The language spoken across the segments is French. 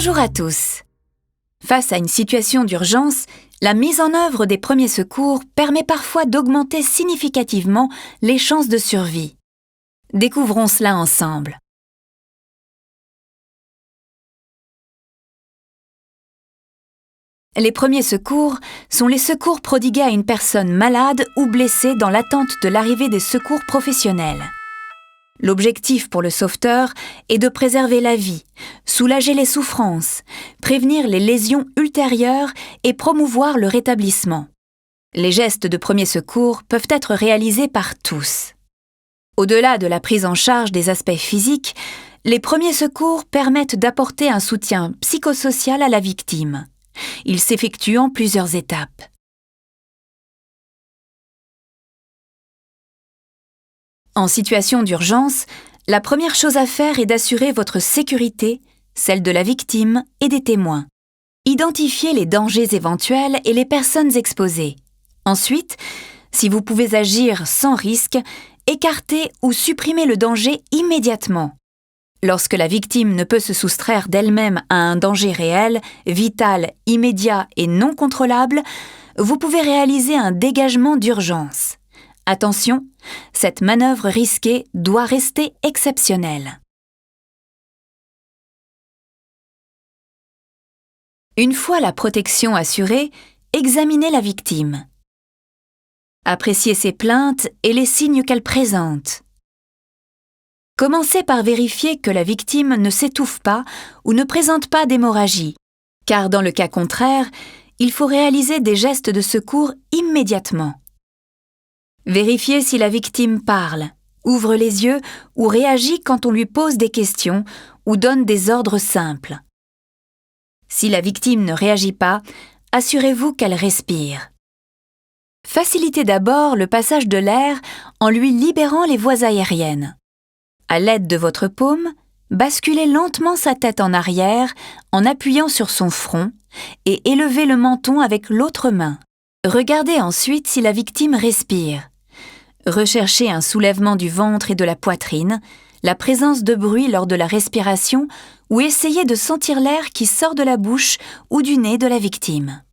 Bonjour à tous. Face à une situation d'urgence, la mise en œuvre des premiers secours permet parfois d'augmenter significativement les chances de survie. Découvrons cela ensemble. Les premiers secours sont les secours prodigués à une personne malade ou blessée dans l'attente de l'arrivée des secours professionnels. L'objectif pour le sauveteur est de préserver la vie, soulager les souffrances, prévenir les lésions ultérieures et promouvoir le rétablissement. Les gestes de premier secours peuvent être réalisés par tous. Au-delà de la prise en charge des aspects physiques, les premiers secours permettent d'apporter un soutien psychosocial à la victime. Ils s'effectuent en plusieurs étapes. En situation d'urgence, la première chose à faire est d'assurer votre sécurité, celle de la victime et des témoins. Identifiez les dangers éventuels et les personnes exposées. Ensuite, si vous pouvez agir sans risque, écartez ou supprimez le danger immédiatement. Lorsque la victime ne peut se soustraire d'elle-même à un danger réel, vital, immédiat et non contrôlable, vous pouvez réaliser un dégagement d'urgence. Attention, cette manœuvre risquée doit rester exceptionnelle. Une fois la protection assurée, examinez la victime. Appréciez ses plaintes et les signes qu'elle présente. Commencez par vérifier que la victime ne s'étouffe pas ou ne présente pas d'hémorragie, car dans le cas contraire, il faut réaliser des gestes de secours immédiatement. Vérifiez si la victime parle, ouvre les yeux ou réagit quand on lui pose des questions ou donne des ordres simples. Si la victime ne réagit pas, assurez-vous qu'elle respire. Facilitez d'abord le passage de l'air en lui libérant les voies aériennes. À l'aide de votre paume, basculez lentement sa tête en arrière en appuyant sur son front et élevez le menton avec l'autre main. Regardez ensuite si la victime respire. Recherchez un soulèvement du ventre et de la poitrine, la présence de bruit lors de la respiration ou essayez de sentir l'air qui sort de la bouche ou du nez de la victime.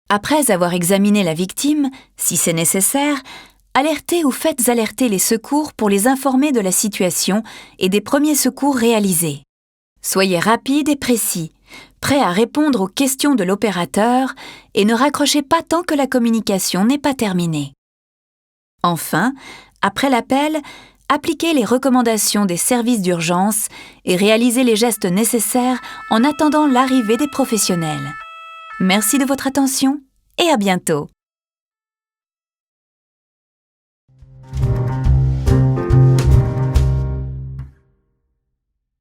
Après avoir examiné la victime, si c'est nécessaire, alertez ou faites alerter les secours pour les informer de la situation et des premiers secours réalisés. Soyez rapide et précis, prêt à répondre aux questions de l'opérateur et ne raccrochez pas tant que la communication n'est pas terminée. Enfin, après l'appel, appliquez les recommandations des services d'urgence et réalisez les gestes nécessaires en attendant l'arrivée des professionnels. Merci de votre attention et à bientôt.